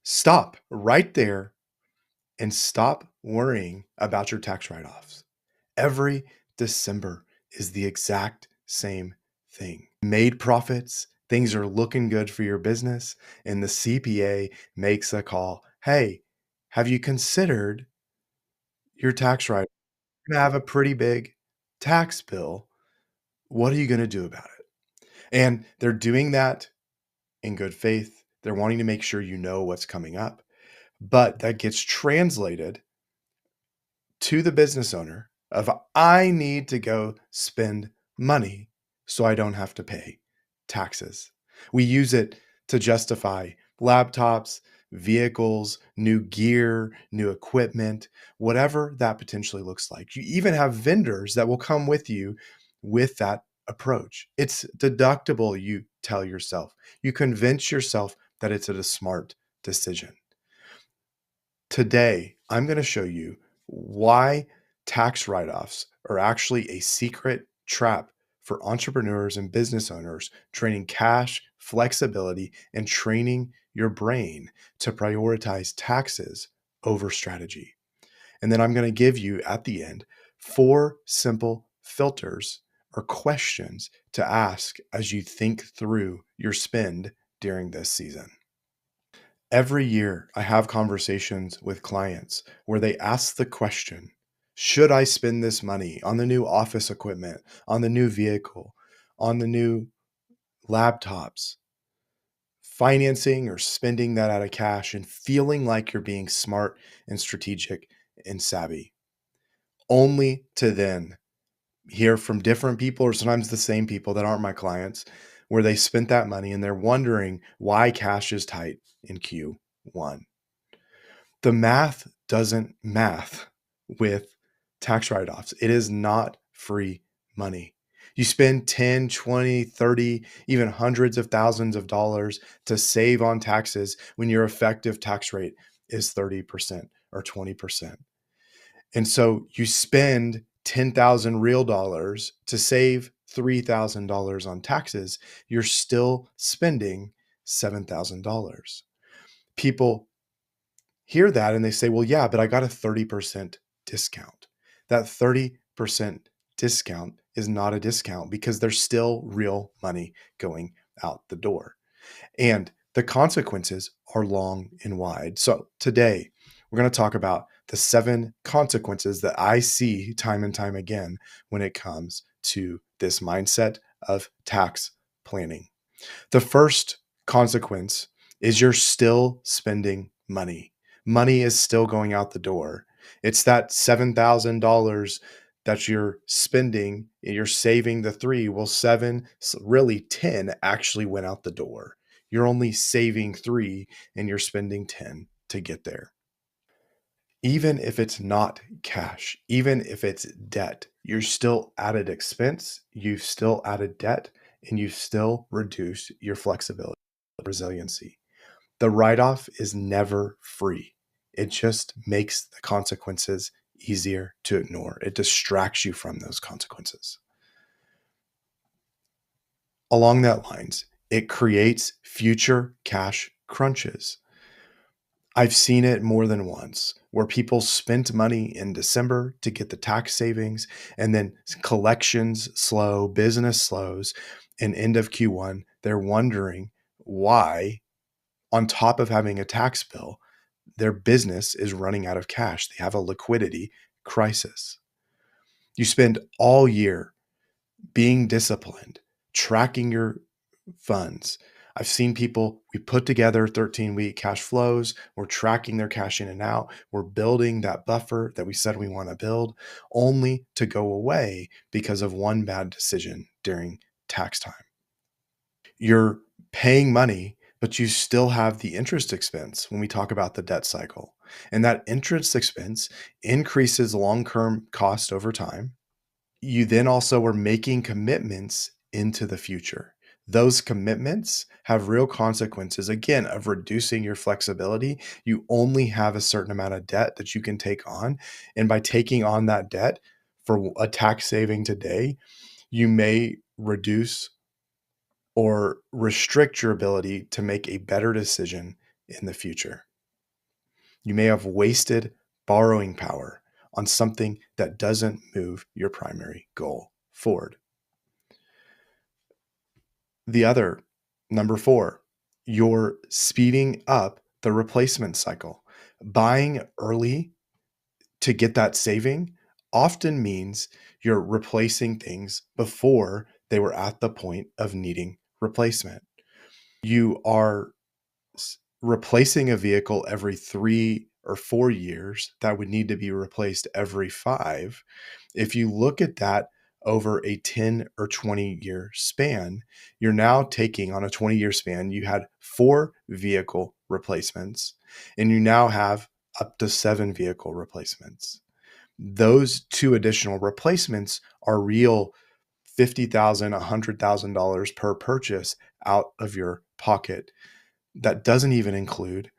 Stop right there and stop worrying about your tax write-offs. Every December is the exact same thing. Made profits, things are looking good for your business, and the CPA makes a call. Hey, have you considered your tax write-off? You're gonna have a pretty big tax bill. What are you gonna do about it? And they're doing that in good faith. They're wanting to make sure you know what's coming up, but that gets translated to the business owner of I need to go spend money so I don't have to pay taxes. We use it to justify laptops, vehicles, new gear, new equipment, whatever that potentially looks like. You even have vendors that will come with you with that approach. It's deductible, you tell yourself. You convince yourself that it's a smart decision. Today, I'm going to show you why tax write-offs are actually a secret trap for entrepreneurs and business owners, training cash, flexibility, and training your brain to prioritize taxes over strategy. And then I'm going to give you at the end 4 simple filters or questions to ask as you think through your spend during this season. Every year, I have conversations with clients where they ask the question, should I spend this money on the new office equipment, on the new vehicle, on the new laptops, financing or spending that out of cash and feeling like you're being smart and strategic and savvy, only to then hear from different people or sometimes the same people that aren't my clients where they spent that money and they're wondering why cash is tight in Q1. The math doesn't math with tax write-offs. It is not free money. You spend 10, 20, 30, even hundreds of thousands of dollars to save on taxes when your effective tax rate is 30% or 20%. And so you spend 10,000 real dollars to save $3,000 on taxes, you're still spending $7,000. People hear that and they say, well, yeah, but I got a 30% discount. That 30% discount is not a discount because there's still real money going out the door. And the consequences are long and wide. So today, we're going to talk about the 7 consequences that I see time and time again when it comes to this mindset of tax planning. The first consequence is you're still spending money. Money is still going out the door. It's that $7,000 that you're spending, you're saving the 3. Well, 7, really 10 actually went out the door. You're only saving 3 and you're spending 10 to get there. Even if it's not cash, even if it's debt, you're still added expense, you've still added debt, and you've still reduced your flexibility, resiliency. The write-off is never free. It just makes the consequences easier to ignore. It distracts you from those consequences. Along that lines, it creates future cash crunches. I've seen it more than once where people spent money in December to get the tax savings and then collections slow, business slows, and end of Q1, they're wondering why, on top of having a tax bill, their business is running out of cash. They have a liquidity crisis. You spend all year being disciplined, tracking your funds. I've seen people, we put together 13-week cash flows. We're tracking their cash in and out. We're building that buffer that we said we want to build, only to go away because of one bad decision during tax time. You're paying money, but you still have the interest expense when we talk about the debt cycle. And that interest expense increases long-term cost over time. You then also are making commitments into the future. Those commitments have real consequences, again, of reducing your flexibility. You only have a certain amount of debt that you can take on. And by taking on that debt for a tax saving today, you may reduce or restrict your ability to make a better decision in the future. You may have wasted borrowing power on something that doesn't move your primary goal forward. The other, number 4, you're speeding up the replacement cycle. Buying early to get that saving often means you're replacing things before they were at the point of needing replacement. You are replacing a vehicle every 3 or 4 years that would need to be replaced every 5. If you look at that over a 10 or 20-year span, you're now taking on a 20-year span, you had 4 vehicle replacements, and you now have up to 7 vehicle replacements. Those 2 additional replacements are real $50,000, $100,000 per purchase out of your pocket. That doesn't even include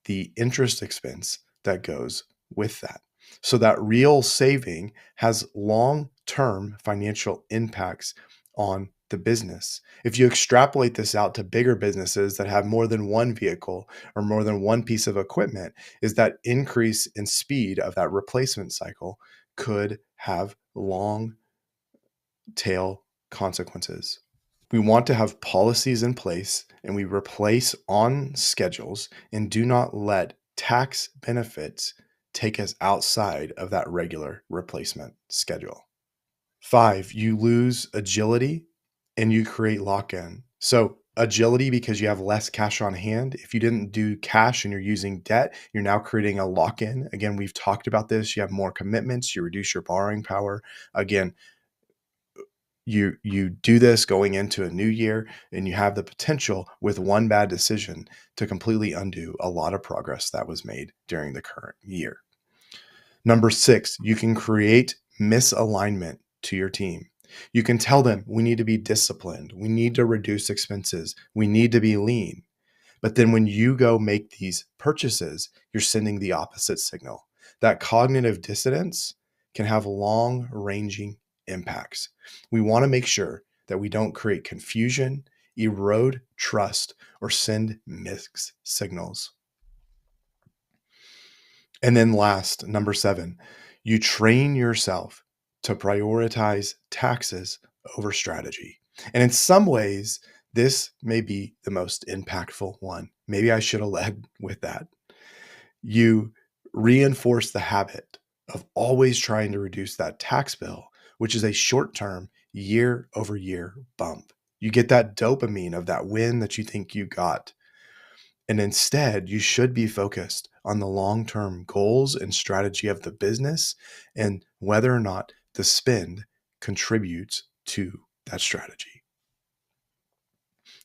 the interest expense that goes with that. So that real saving has long-term financial impacts on the business. If you extrapolate this out to bigger businesses that have more than one vehicle or more than one piece of equipment, is that increase in speed of that replacement cycle could have long tail consequences. We want to have policies in place, and we replace on schedules and do not let tax benefits take us outside of that regular replacement schedule. 5, you lose agility and you create lock-in. So agility because you have less cash on hand. If you didn't do cash and you're using debt, you're now creating a lock-in. Again, we've talked about this. You have more commitments, you reduce your borrowing power. Again, you do this going into a new year, and you have the potential with one bad decision to completely undo a lot of progress that was made during the current year. Number 6, you can create misalignment to your team. You can tell them, we need to be disciplined, we need to reduce expenses, we need to be lean. But then when you go make these purchases, you're sending the opposite signal. That cognitive dissonance can have long-ranging impacts. We want to make sure that we don't create confusion, erode trust, or send mixed signals. And then last, number 7, you train yourself to prioritize taxes over strategy. And in some ways, this may be the most impactful one. Maybe I should have led with that. You reinforce the habit of always trying to reduce that tax bill, which is a short-term, year-over-year bump. You get that dopamine of that win that you think you got. And instead, you should be focused on the long-term goals and strategy of the business and whether or not the spend contributes to that strategy.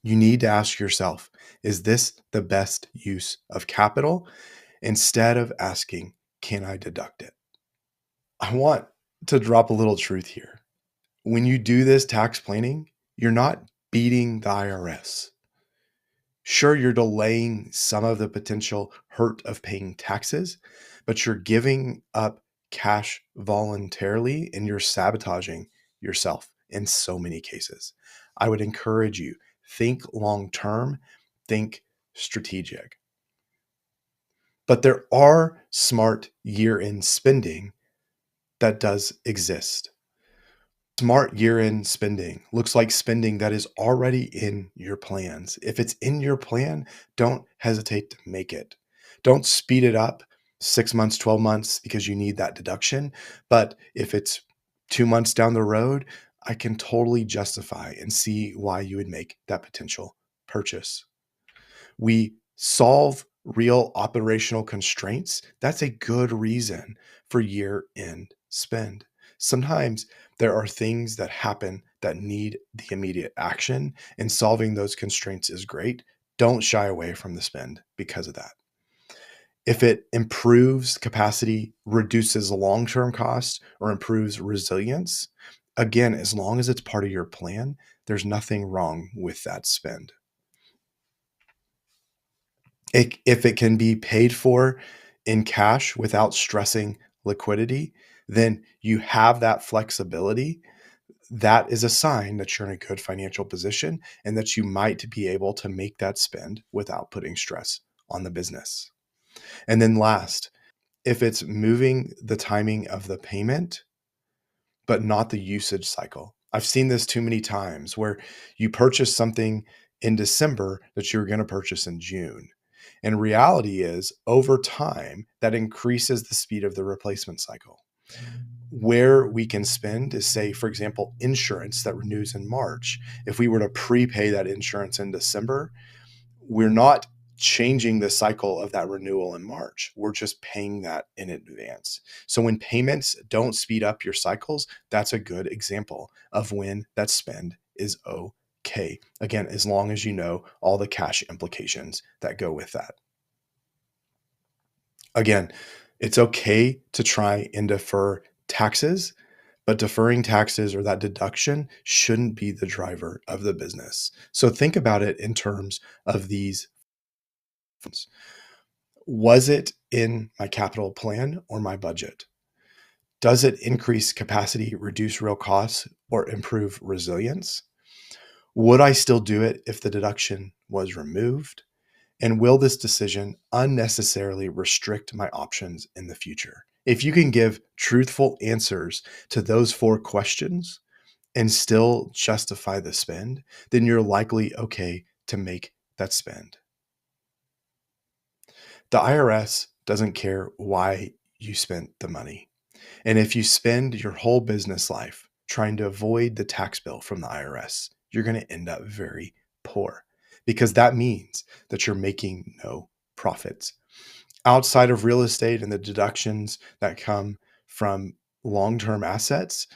You need to ask yourself, is this the best use of capital? Instead of asking, can I deduct it? I want to drop a little truth here. When you do this tax planning, you're not beating the IRS. Sure, you're delaying some of the potential hurt of paying taxes, but you're giving up cash voluntarily and you're sabotaging yourself in so many cases. I would encourage you, think long term, think strategic. But there are smart year-end spending that does exist. Smart year-end spending looks like spending that is already in your plans. If it's in your plan, don't hesitate to make it. Don't speed it up 6 months, 12 months because you need that deduction. But if it's 2 months down the road, I can totally justify and see why you would make that potential purchase. We solve real operational constraints. That's a good reason for year-end spend. Sometimes there are things that happen that need the immediate action, and solving those constraints is great. Don't shy away from the spend because of that. If it improves capacity, reduces long-term costs, or improves resilience, again, as long as it's part of your plan, there's nothing wrong with that spend. If it can be paid for in cash without stressing liquidity, then you have that flexibility. That is a sign that you're in a good financial position and that you might be able to make that spend without putting stress on the business. And then last, if it's moving the timing of the payment, but not the usage cycle. I've seen this too many times where you purchase something in December that you're going to purchase in June. And reality is, over time, that increases the speed of the replacement cycle. Where we can spend is, say, for example, insurance that renews in March. If we were to prepay that insurance in December, we're not changing the cycle of that renewal in March. We're just paying that in advance. So when payments don't speed up your cycles, that's a good example of when that spend is okay. Again, as long as you know all the cash implications that go with that. Again, it's okay to try and defer taxes, but deferring taxes or that deduction shouldn't be the driver of the business. So think about it in terms of these. Was it in my capital plan or my budget? Does it increase capacity, reduce real costs, or improve resilience? Would I still do it if the deduction was removed? And will this decision unnecessarily restrict my options in the future? If you can give truthful answers to those 4 questions and still justify the spend, then you're likely okay to make that spend. The IRS doesn't care why you spent the money. And if you spend your whole business life trying to avoid the tax bill from the IRS, you're going to end up very poor, because that means that you're making no profits. Outside of real estate and the deductions that come from long-term assets,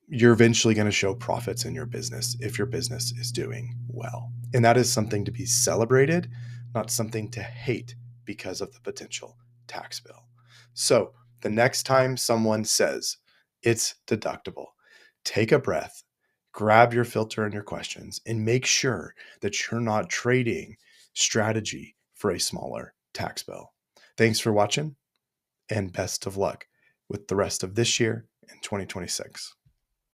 you're eventually going to show profits in your business if your business is doing well. And that is something to be celebrated, not something to hate because of the potential tax bill. So the next time someone says it's deductible, take a breath, grab your filter and your questions, and make sure that you're not trading strategy for a smaller tax bill. Thanks for watching, and best of luck with the rest of this year and 2026.